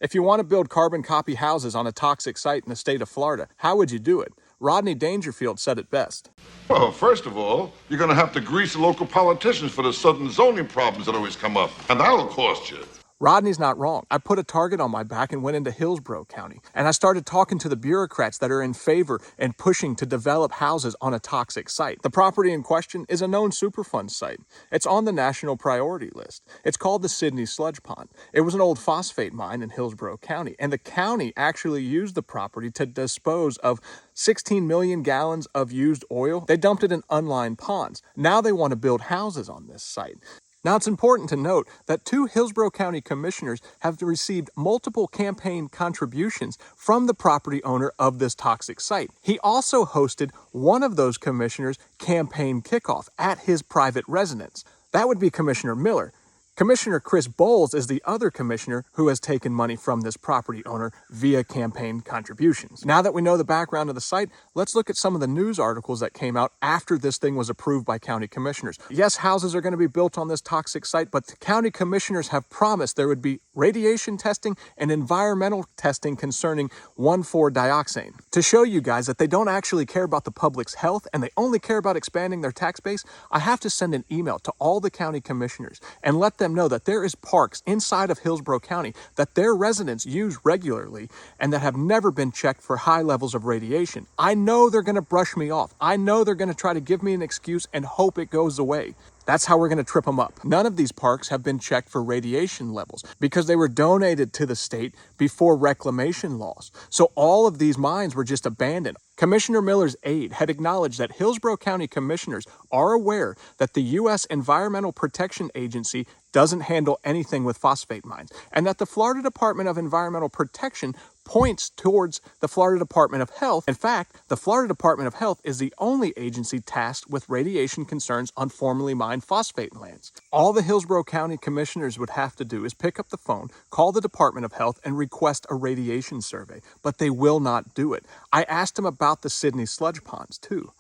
If you want to build carbon copy houses on a toxic site in the state of Florida, how would you do it? Rodney Dangerfield said it best. Well, first of all, you're going to have to grease the local politicians for the sudden zoning problems that always come up, and that'll cost you. Rodney's not wrong. I put a target on my back and went into Hillsborough County, and I started talking to the bureaucrats that are in favor and pushing to develop houses on a toxic site. The property in question is a known Superfund site. It's on the national priority list. It's called the Sidney Sludge Pond. It was an old phosphate mine in Hillsborough County, and the county actually used the property to dispose of 16 million gallons of used oil. They dumped it in unlined ponds. Now they want to build houses on this site. Now, it's important to note that 2 Hillsborough County commissioners have received multiple campaign contributions from the property owner of this toxic site. He also hosted one of those commissioners' campaign kickoff at his private residence. That would be Commissioner Miller. Commissioner Chris Bowles is the other commissioner who has taken money from this property owner via campaign contributions. Now that we know the background of the site, let's look at some of the news articles that came out after this thing was approved by county commissioners. Yes, houses are going to be built on this toxic site, but the county commissioners have promised there would be radiation testing and environmental testing concerning 1,4-dioxane. To show you guys that they don't actually care about the public's health and they only care about expanding their tax base, I have to send an email to all the county commissioners and let them know that there is parks inside of Hillsborough County that their residents use regularly and that have never been checked for high levels of radiation. I know they're going to brush me off. I know they're going to try to give me an excuse and hope it goes away. That's how we're going to trip them up. None of these parks have been checked for radiation levels because they were donated to the state before reclamation laws. So all of these mines were just abandoned. Commissioner Miller's aide had acknowledged that Hillsborough County commissioners are aware that the U.S. Environmental Protection Agency doesn't handle anything with phosphate mines, and that the Florida Department of Environmental Protection points towards the Florida Department of Health. In fact, the Florida Department of Health is the only agency tasked with radiation concerns on formerly mined phosphate lands. All the Hillsborough County commissioners would have to do is pick up the phone, call the Department of Health, and request a radiation survey, but they will not do it. I asked them about the Sidney sludge ponds, too.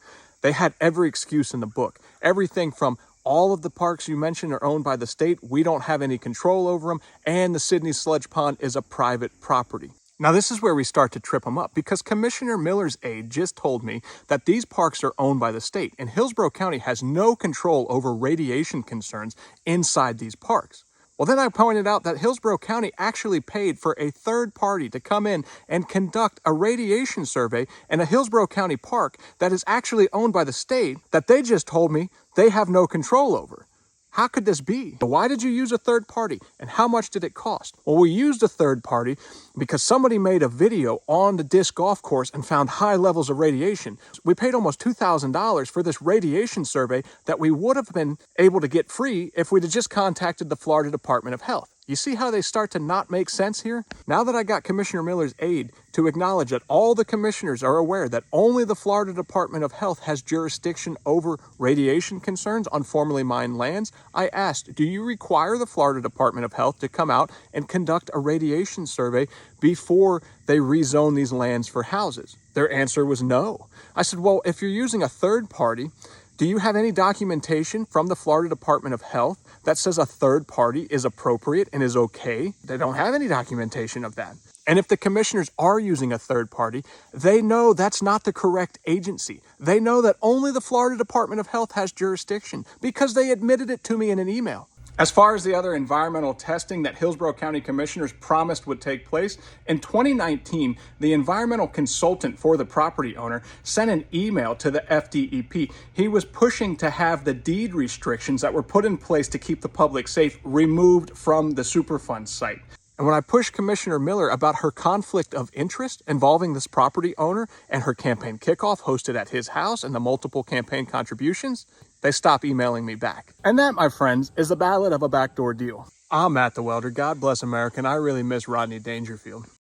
They had every excuse in the book. Everything from all of the parks you mentioned are owned by the state, we don't have any control over them, and the Sidney sludge pond is a private property. Now, this is where we start to trip them up because Commissioner Miller's aide just told me that these parks are owned by the state and Hillsborough County has no control over radiation concerns inside these parks. Well, then I pointed out that Hillsborough County actually paid for a third party to come in and conduct a radiation survey in a Hillsborough County park that is actually owned by the state that they just told me they have no control over. How could this be? Why did you use a third party and how much did it cost? Well, we used a third party because somebody made a video on the disc golf course and found high levels of radiation. We paid almost $2,000 for this radiation survey that we would have been able to get free if we'd have just contacted the Florida Department of Health. You see how they start to not make sense here? Now that I got Commissioner Miller's aide to acknowledge that all the commissioners are aware that only the Florida Department of Health has jurisdiction over radiation concerns on formerly mined lands, I asked, do you require the Florida Department of Health to come out and conduct a radiation survey before they rezone these lands for houses? Their answer was no. I said, well, if you're using a third party, do you have any documentation from the Florida Department of Health that says a third party is appropriate and is okay? They don't have any documentation of that. And if the commissioners are using a third party, they know that's not the correct agency. They know that only the Florida Department of Health has jurisdiction because they admitted it to me in an email. As far as the other environmental testing that Hillsborough County commissioners promised would take place, in 2019, the environmental consultant for the property owner sent an email to the FDEP. He was pushing to have the deed restrictions that were put in place to keep the public safe removed from the Superfund site. And when I pushed Commissioner Miller about her conflict of interest involving this property owner and her campaign kickoff hosted at his house and the multiple campaign contributions, they stopped emailing me back. And that, my friends, is the ballad of a backdoor deal. I'm Matt the Welder. God bless America, and I really miss Rodney Dangerfield.